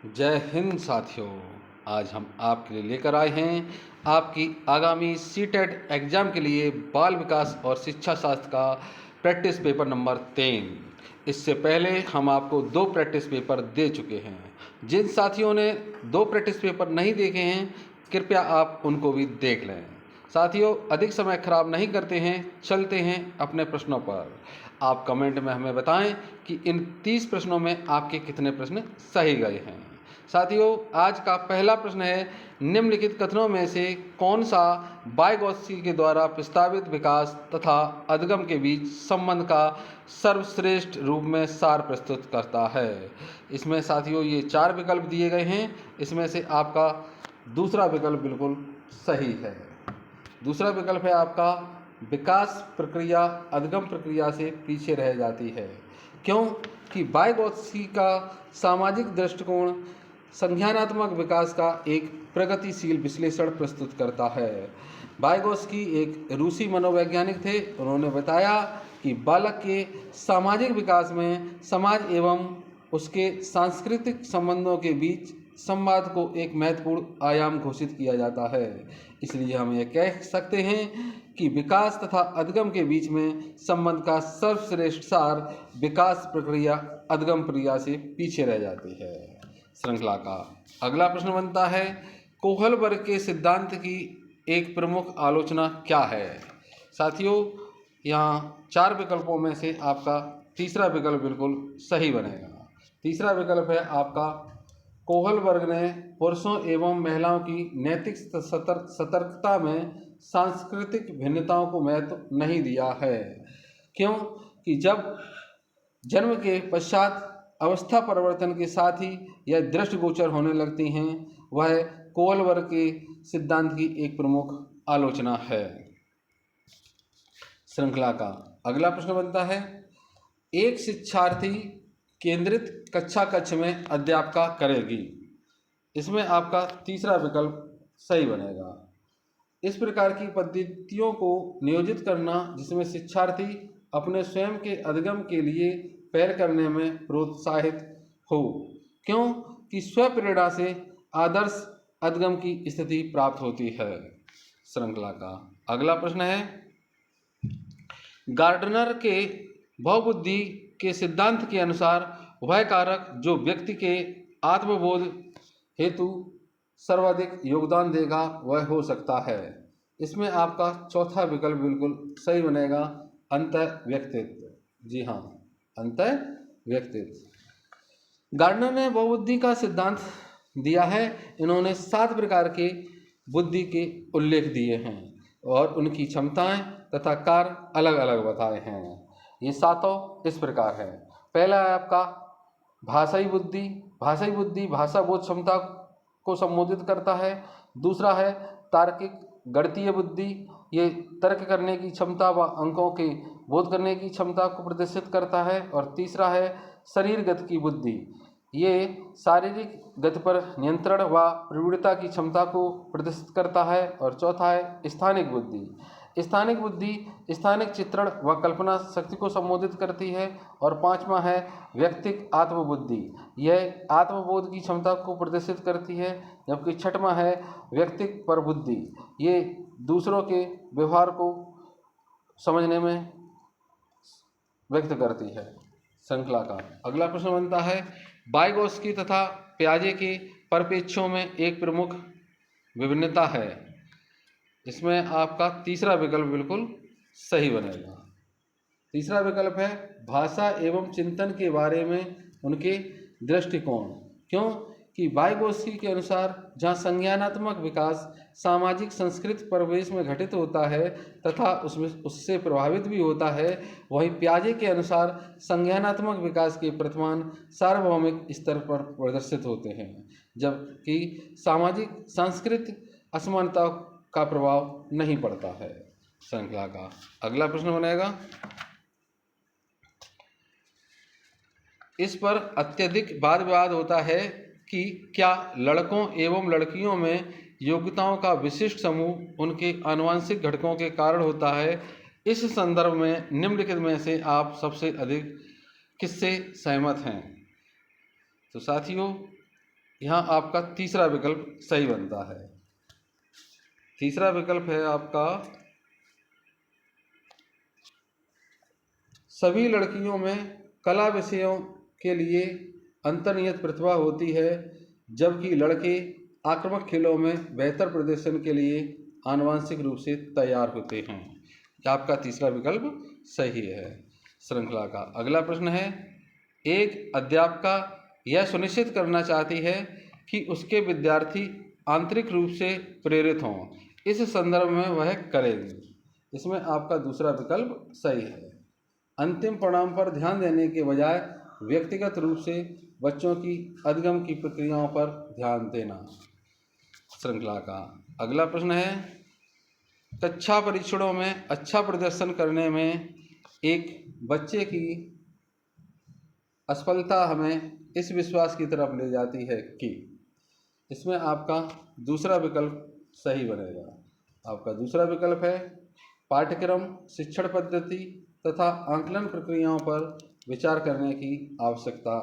जय हिंद साथियों। आज हम आपके लिए लेकर आए हैं आपकी आगामी सीटेट एग्ज़ाम के लिए बाल विकास और शिक्षा शास्त्र का प्रैक्टिस पेपर नंबर 3। इससे पहले हम आपको 2 प्रैक्टिस पेपर दे चुके हैं। जिन साथियों ने 2 प्रैक्टिस पेपर नहीं देखे हैं, कृपया आप उनको भी देख लें। साथियों, अधिक समय खराब नहीं करते हैं, चलते हैं अपने प्रश्नों पर। आप कमेंट में हमें बताएं कि इन 30 प्रश्नों में आपके कितने प्रश्न सही गए हैं। साथियों, आज का पहला प्रश्न है, निम्नलिखित कथनों में से कौन सा वाइगोत्स्की के द्वारा प्रस्तावित विकास तथा अधगम के बीच संबंध का सर्वश्रेष्ठ रूप में सार प्रस्तुत करता है। इसमें साथियों ये 4 विकल्प दिए गए हैं। इसमें से आपका दूसरा विकल्प बिल्कुल सही है। दूसरा विकल्प है आपका, विकास प्रक्रिया अधगम प्रक्रिया से पीछे रह जाती है। क्यों? कि वाइगोत्स्की का सामाजिक दृष्टिकोण संज्ञानात्मक विकास का एक प्रगतिशील विश्लेषण प्रस्तुत करता है। वाइगोत्स्की एक रूसी मनोवैज्ञानिक थे। उन्होंने बताया कि बालक के सामाजिक विकास में समाज एवं उसके सांस्कृतिक संबंधों के बीच संवाद को एक महत्वपूर्ण आयाम घोषित किया जाता है। इसलिए हम यह कह सकते हैं कि विकास तथा अधगम के बीच में संबंध का सर्वश्रेष्ठ सार विकास प्रक्रिया अधगम प्रक्रिया से पीछे रह जाती है। श्रृंखला का अगला प्रश्न बनता है, कोहलबर्ग के सिद्धांत की एक प्रमुख आलोचना क्या है। साथियों, यहाँ 4 विकल्पों में से आपका तीसरा विकल्प बिल्कुल सही बनेगा। तीसरा विकल्प है आपका, कोहलबर्ग ने पुरुषों एवं महिलाओं की नैतिक सतर्कता में सांस्कृतिक भिन्नताओं को महत्व नहीं दिया है। क्यों? कि जब जन्म के पश्चात अवस्था परिवर्तन के साथ ही यह दृष्टिगोचर होने लगती हैं, वह कोहलबर्ग के सिद्धांत की एक प्रमुख आलोचना है। श्रृंखला का अगला प्रश्न बनता है, एक शिक्षार्थी केंद्रित कक्षा कक्ष में अध्यापका करेगी। इसमें आपका तीसरा विकल्प सही बनेगा। इस प्रकार की पद्धतियों को नियोजित करना जिसमें शिक्षार्थी अपने स्वयं के अधगम के लिए पहल करने में प्रोत्साहित हो। क्यों? कि स्वप्रेरणा से आदर्श अधगम की स्थिति प्राप्त होती है। श्रृंखला का अगला प्रश्न है, गार्डनर के बहुबुद्धि के सिद्धांत के अनुसार वह कारक जो व्यक्ति के आत्मबोध हेतु सर्वाधिक योगदान देगा वह हो सकता है। इसमें आपका चौथा विकल्प बिल्कुल सही बनेगा, अंतर्व्यक्तित्व। जी हाँ, अंतर्व्यक्तित्व। गार्डनर ने बहुबुद्धि का सिद्धांत दिया है। इन्होंने 7 प्रकार के बुद्धि के उल्लेख दिए हैं और उनकी क्षमताएं तथा कार्य अलग अलग बताए हैं। ये 7 इस प्रकार है। पहला है आपका भाषाई बुद्धि। भाषाई बुद्धि भाषा बोध क्षमता को संबोधित करता है। दूसरा है तार्किक गणितीय बुद्धि, ये तर्क करने की क्षमता व अंकों के बोध करने की क्षमता को प्रदर्शित करता है। और तीसरा है शरीर गति की बुद्धि, ये शारीरिक गति पर नियंत्रण व प्रवृत्ता की क्षमता को प्रदर्शित करता है। और चौथा है स्थानिक बुद्धि। स्थानिक बुद्धि स्थानिक चित्रण व कल्पना शक्ति को संबोधित करती है। और पांचवा है व्यक्तिक आत्मबुद्धि, यह आत्मबोध की क्षमता को प्रदर्शित करती है। जबकि छठवां है व्यक्तिक परबुद्धि, ये दूसरों के व्यवहार को समझने में व्यक्त करती है। श्रृंखला का अगला प्रश्न बनता है, वाइगोत्स्की तथा पियाजे के परिप्रेक्ष्यों में एक प्रमुख विभिन्नता है। इसमें आपका तीसरा विकल्प बिल्कुल सही बनेगा। तीसरा विकल्प है भाषा एवं चिंतन के बारे में उनके दृष्टिकोण। क्यों? कि वाइगोत्स्की के अनुसार जहाँ संज्ञानात्मक विकास सामाजिक संस्कृत परिवेश में घटित होता है तथा उससे प्रभावित भी होता है, वहीं पियाजे के अनुसार संज्ञानात्मक विकास के प्रतिमान सार्वभौमिक स्तर पर प्रदर्शित होते हैं, जबकि सामाजिक सांस्कृतिक असमानता का प्रभाव नहीं पड़ता है। श्रृंखला का अगला प्रश्न बनेगा, इस पर अत्यधिक वाद विवाद होता है कि क्या लड़कों एवं लड़कियों में योग्यताओं का विशिष्ट समूह उनके आनुवंशिक घटकों के कारण होता है। इस संदर्भ में निम्नलिखित में से आप सबसे अधिक किससे सहमत हैं? तो साथियों, यहाँ आपका तीसरा विकल्प सही बनता है। तीसरा विकल्प है आपका, सभी लड़कियों में कला विषयों के लिए अंतर्निहित प्रतिभा होती है, जबकि लड़के आक्रामक खेलों में बेहतर प्रदर्शन के लिए आनुवंशिक रूप से तैयार होते हैं। आपका तीसरा विकल्प सही है। श्रृंखला का अगला प्रश्न है, एक अध्यापिका यह सुनिश्चित करना चाहती है कि उसके विद्यार्थी आंतरिक रूप से प्रेरित हों, इस संदर्भ में वह करेगी। इसमें आपका दूसरा विकल्प सही है। अंतिम परिणाम पर ध्यान देने के बजाय व्यक्तिगत रूप से बच्चों की अधिगम की प्रक्रियाओं पर ध्यान देना। श्रृंखला का अगला प्रश्न है, कक्षा परीक्षणों में अच्छा प्रदर्शन करने में एक बच्चे की असफलता हमें इस विश्वास की तरफ ले जाती है कि। इसमें आपका दूसरा विकल्प सही बनेगा। आपका दूसरा विकल्प है, पाठ्यक्रम, शिक्षण पद्धति तथा आंकलन प्रक्रियाओं पर विचार करने की आवश्यकता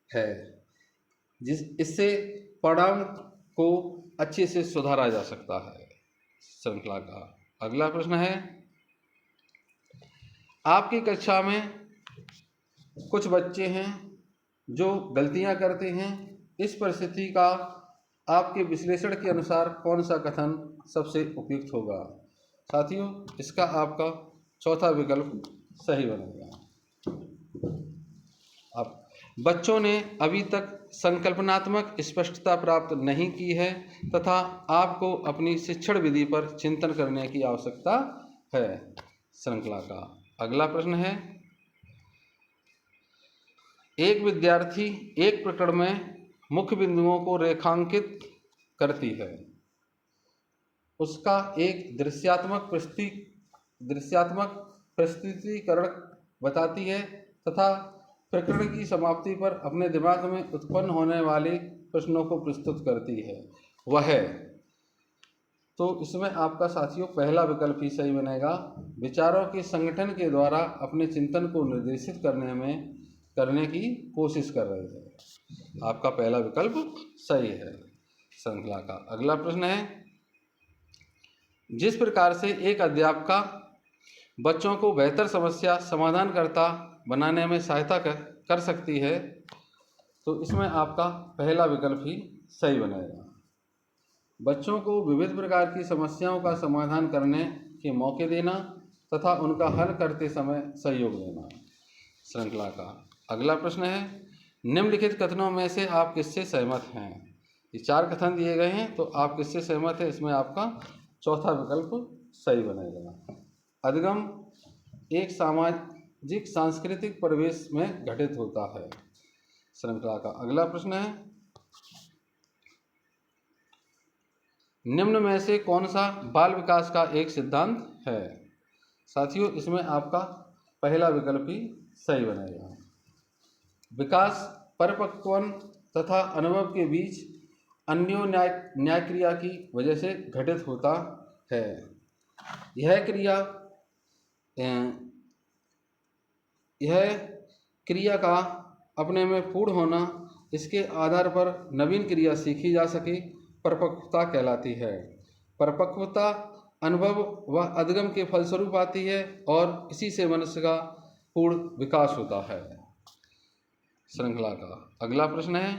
है, इससे परिणाम को अच्छे से सुधारा जा सकता है। श्रृंखला का अगला प्रश्न है, आपकी कक्षा में कुछ बच्चे हैं जो गलतियां करते हैं। इस परिस्थिति का आपके विश्लेषण के अनुसार कौन सा कथन सबसे उपयुक्त होगा? साथियों, इसका आपका चौथा विकल्प सही बनेगा। अब बच्चों ने अभी तक संकल्पनात्मक स्पष्टता प्राप्त नहीं की है तथा आपको अपनी शिक्षण विधि पर चिंतन करने की आवश्यकता है। श्रृंखला का अगला प्रश्न है, एक विद्यार्थी एक प्रकरण में मुख्य बिंदुओं को रेखांकित करती है, उसका एक दृश्यात्मक प्रस्तुतिकरण बताती है तथा प्रकरण की समाप्ति पर अपने दिमाग में उत्पन्न होने वाले प्रश्नों को प्रस्तुत करती है, वह तो इसमें आपका साथियों पहला विकल्प ही सही बनेगा। विचारों के संगठन के द्वारा अपने चिंतन को निर्देशित करने की कोशिश कर रहे हैं। आपका पहला विकल्प सही है। श्रृंखला का अगला प्रश्न है, जिस प्रकार से एक अध्यापिका बच्चों को बेहतर समस्या समाधानकर्ता बनाने में सहायता कर सकती है, तो इसमें आपका पहला विकल्प ही सही बनेगा। बच्चों को विविध प्रकार की समस्याओं का समाधान करने के मौके देना तथा उनका हल करते समय सहयोग देना। श्रृंखला का अगला प्रश्न है, निम्नलिखित कथनों में से आप किससे सहमत हैं? ये चार कथन दिए गए हैं, तो आप किससे सहमत हैं? इसमें आपका चौथा विकल्प सही बनेगा। अधिगम एक सामाजिक सांस्कृतिक परिवेश में घटित होता है। श्रृंखला का अगला प्रश्न है, निम्न में से कौन सा बाल विकास का एक सिद्धांत है? साथियों, इसमें आपका पहला विकल्प ही सही बनेगा। विकास परिपक्वन तथा अनुभव के बीच अन्योन्याय क्रिया की वजह से घटित होता है। यह क्रिया का अपने में पूर्ण होना, इसके आधार पर नवीन क्रिया सीखी जा सके, परिपक्वता कहलाती है। परिपक्वता अनुभव व अधिगम के फलस्वरूप आती है और इसी से मनुष्य का पूर्ण विकास होता है। श्रृंखला का अगला प्रश्न है,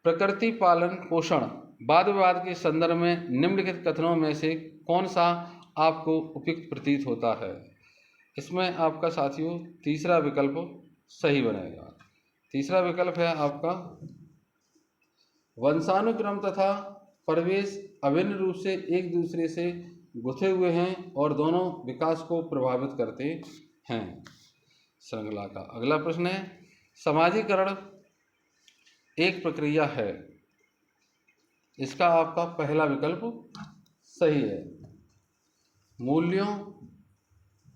प्रकृति पालन पोषण वाद विवाद के संदर्भ में निम्नलिखित कथनों में से कौन सा आपको उपयुक्त प्रतीत होता है? इसमें आपका साथियों तीसरा विकल्प सही बनेगा। तीसरा विकल्प है आपका, वंशानुक्रम तथा परिवेश अभिन्न रूप से एक दूसरे से गुथे हुए हैं और दोनों विकास को प्रभावित करते हैं। श्रृंखला का अगला प्रश्न है, समाजीकरण एक प्रक्रिया है। इसका आपका पहला विकल्प सही है। मूल्यों,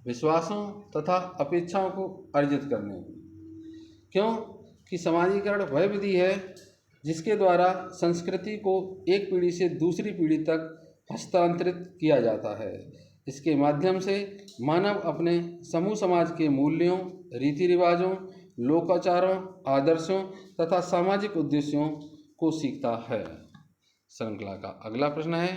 विश्वासों तथा अपेक्षाओं को अर्जित करने की, क्योंकि समाजीकरण वह विधि है जिसके द्वारा संस्कृति को एक पीढ़ी से दूसरी पीढ़ी तक हस्तांतरित किया जाता है। इसके माध्यम से मानव अपने समूह समाज के मूल्यों, रीति रिवाजों, लोकाचारों, आदर्शों तथा सामाजिक उद्देश्यों को सीखता है। श्रृंखला का अगला प्रश्न है,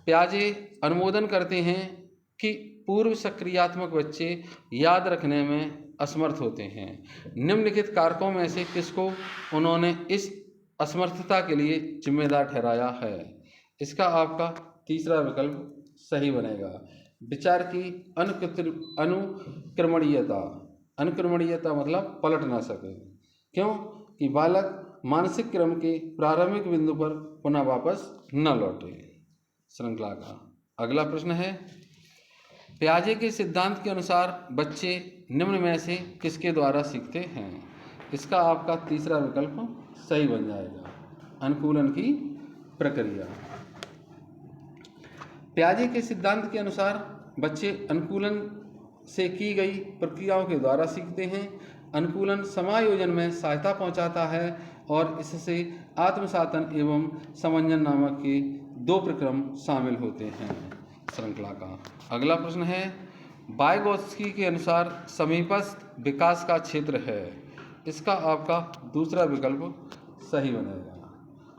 प्याजे अनुमोदन करते हैं कि पूर्व सक्रियात्मक बच्चे याद रखने में असमर्थ होते हैं। निम्नलिखित कारकों में से किसको उन्होंने इस असमर्थता के लिए जिम्मेदार ठहराया है? इसका आपका तीसरा विकल्प सही बनेगा। विचार की अनुक्रमणीयता। अनुक्रमणीयता मतलब पलट ना सके। क्यों? कि बालक मानसिक क्रम के प्रारंभिक बिंदु पर पुनः वापस न लौटे। श्रृंखला का अगला प्रश्न है, प्याजे के सिद्धांत के अनुसार बच्चे निम्न में से किसके द्वारा सीखते हैं? इसका आपका तीसरा विकल्प सही बन जाएगा, अनुकूलन की प्रक्रिया। प्याजे के सिद्धांत के अनुसार बच्चे अनुकूलन से की गई प्रक्रियाओं के द्वारा सीखते हैं। अनुकूलन समायोजन में सहायता पहुंचाता है और इससे आत्मसातन एवं समंजन नामक के 2 प्रक्रम शामिल होते हैं। श्रृंखला का अगला प्रश्न है, वाइगोत्स्की के अनुसार समीपस्थ विकास का क्षेत्र है। इसका आपका दूसरा विकल्प सही बनेगा।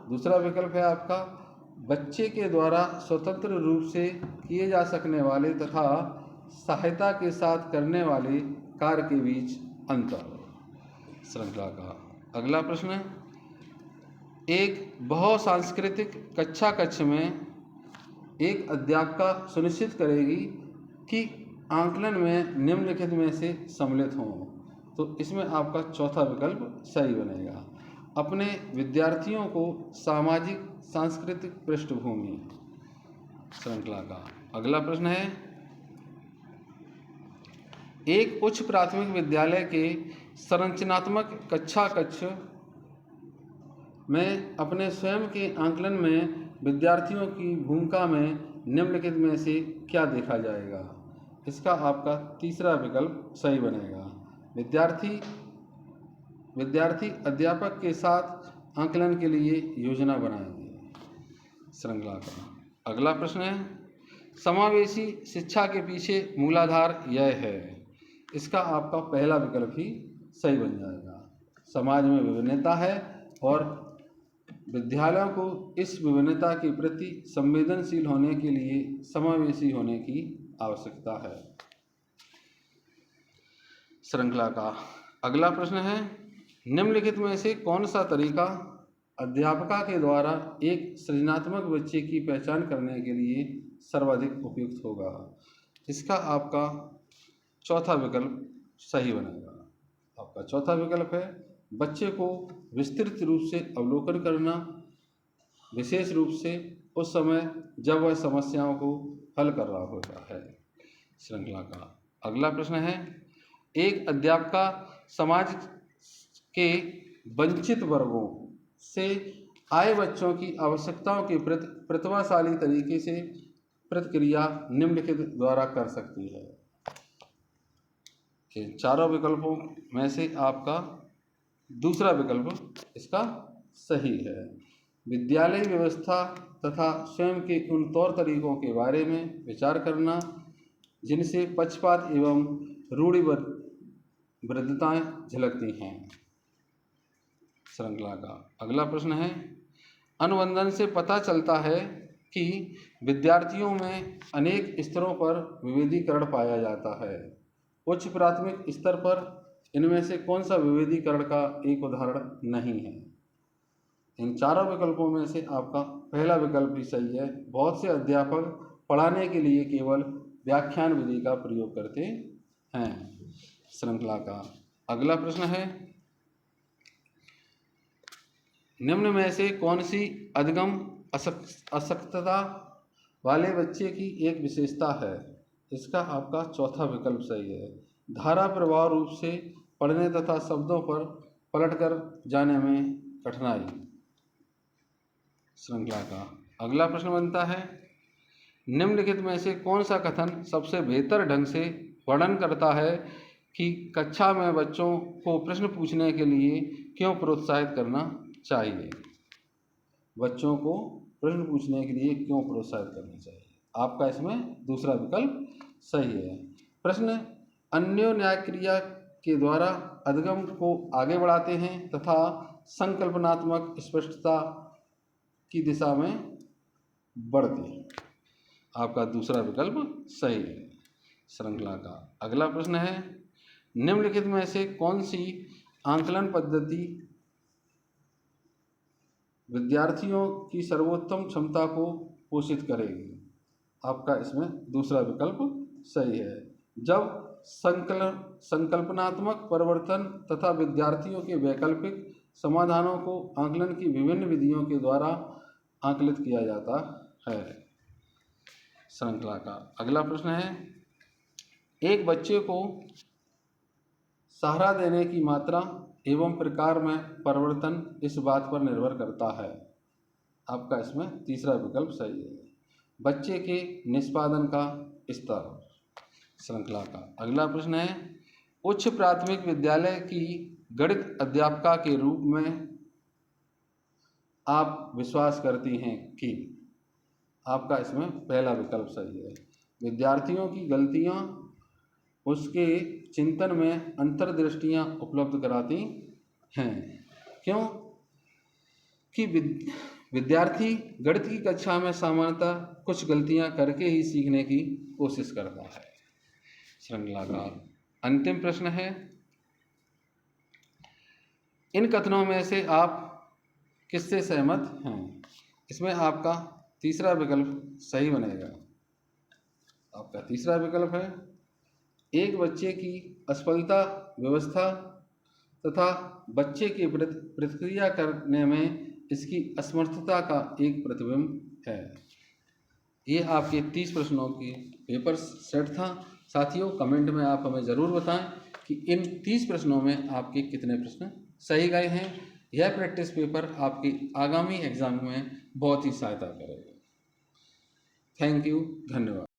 दूसरा विकल्प है आपका, बच्चे के द्वारा स्वतंत्र रूप से किए जा सकने वाले तथा सहायता के साथ करने वाले कार्य के बीच अंतर। श्रृंखला का अगला प्रश्न है, एक बहुसांस्कृतिक कक्षा कक्ष में एक अध्यापिका सुनिश्चित करेगी कि आंकलन में निम्नलिखित में से सम्मिलित हों। तो इसमें आपका चौथा विकल्प सही बनेगा, अपने विद्यार्थियों को सामाजिक सांस्कृतिक पृष्ठभूमि। श्रृंखला का अगला प्रश्न है, एक उच्च प्राथमिक विद्यालय के संरचनात्मक कक्षा कक्ष में अपने स्वयं के आंकलन में विद्यार्थियों की भूमिका में निम्नलिखित में से क्या देखा जाएगा? इसका आपका तीसरा विकल्प सही बनेगा, विद्यार्थी अध्यापक के साथ आंकलन के लिए योजना बनाएंगे। श्रृंखला का अगला प्रश्न है, समावेशी शिक्षा के पीछे मूलाधार यह है। इसका आपका पहला विकल्प ही सही बन जाएगा। समाज में विभिन्नता है और विद्यालयों को इस विभिन्नता के प्रति संवेदनशील होने के लिए समावेशी होने की आवश्यकता है। श्रृंखला का अगला प्रश्न है, निम्नलिखित में से कौन सा तरीका अध्यापका के द्वारा एक सृजनात्मक बच्चे की पहचान करने के लिए सर्वाधिक उपयुक्त होगा? इसका आपका चौथा विकल्प सही बनेगा। आपका चौथा विकल्प है, बच्चे को विस्तृत रूप से अवलोकन करना, विशेष रूप से उस समय जब वह समस्याओं को हल कर रहा होता है। श्रृंखला का अगला प्रश्न है, एक अध्यापिका समाज के वंचित वर्गों से आए बच्चों की आवश्यकताओं के प्रति प्रतिभाशाली तरीके से प्रतिक्रिया निम्नलिखित द्वारा कर सकती है। इन चारों विकल्पों में से आपका दूसरा विकल्प इसका सही है। विद्यालय व्यवस्था तथा स्वयं के उन तौर तरीकों के बारे में विचार करना जिनसे पक्षपात एवं रूढ़िबद्धताएं झलकती हैं। श्रृंखला का अगला प्रश्न है, अनुबंधन से पता चलता है कि विद्यार्थियों में अनेक स्तरों पर विविधीकरण पाया जाता है। उच्च प्राथमिक स्तर पर इनमें से कौन सा विविधीकरण का एक उदाहरण नहीं है? इन चारों विकल्पों में से आपका पहला विकल्प ही सही है। बहुत से अध्यापक पढ़ाने के लिए केवल व्याख्यान विधि का प्रयोग करते हैं। श्रृंखला का अगला प्रश्न है, निम्न में से कौन सी अधगम अशक्तता वाले बच्चे की एक विशेषता है? इसका आपका चौथा विकल्प सही है। धारा प्रवाह रूप से पढ़ने तथा शब्दों पर पलटकर जाने में कठिनाई। श्रृंखला का अगला प्रश्न बनता है, निम्नलिखित में से कौन सा कथन सबसे बेहतर ढंग से वर्णन करता है कि कक्षा में बच्चों को प्रश्न पूछने के लिए क्यों प्रोत्साहित करना चाहिए? बच्चों को प्रश्न पूछने के लिए क्यों प्रोत्साहित करना चाहिए? आपका इसमें दूसरा विकल्प सही है। प्रश्न अन्योन्याय क्रिया के द्वारा अधिगम को आगे बढ़ाते हैं तथा संकल्पनात्मक स्पष्टता की दिशा में बढ़ती है। आपका दूसरा विकल्प सही है। श्रृंखला का अगला प्रश्न है, निम्नलिखित में से कौन सी आंकलन पद्धति विद्यार्थियों की सर्वोत्तम क्षमता को पोषित करेगी? आपका इसमें दूसरा विकल्प सही है। जब संकल्पनात्मक परिवर्तन तथा विद्यार्थियों के वैकल्पिक समाधानों को आकलन की विभिन्न विधियों के द्वारा आकलित किया जाता है। श्रृंखला का अगला प्रश्न है, एक बच्चे को सहारा देने की मात्रा एवं प्रकार में परिवर्तन इस बात पर निर्भर करता है। आपका इसमें तीसरा विकल्प सही है। बच्चे के निष्पादन का स्तर। श्रृंखला का अगला प्रश्न है, उच्च प्राथमिक विद्यालय की गणित अध्यापिका के रूप में आप विश्वास करती हैं कि? आपका इसमें पहला विकल्प सही है। विद्यार्थियों की गलतियां उसके चिंतन में अंतर्दृष्टियां उपलब्ध कराती हैं। क्यों कि विद्यार्थी गणित की कक्षा में सामान्यतः कुछ गलतियां करके ही सीखने की कोशिश करता है। श्रृंखला का अंतिम प्रश्न है, इन कथनों में से आप किससे सहमत हैं? इसमें आपका तीसरा विकल्प सही बनेगा। आपका तीसरा विकल्प है, एक बच्चे की असफलता व्यवस्था तथा बच्चे की प्रतिक्रिया करने में इसकी असमर्थता का एक प्रतिबिंब है। ये आपके 30 प्रश्नों की पेपर सेट था। साथियों, कमेंट में आप हमें ज़रूर बताएं कि इन 30 प्रश्नों में आपके कितने प्रश्न सही गए हैं। यह प्रैक्टिस पेपर आपके आगामी एग्जाम में बहुत ही सहायता करेगा। थैंक यू, धन्यवाद।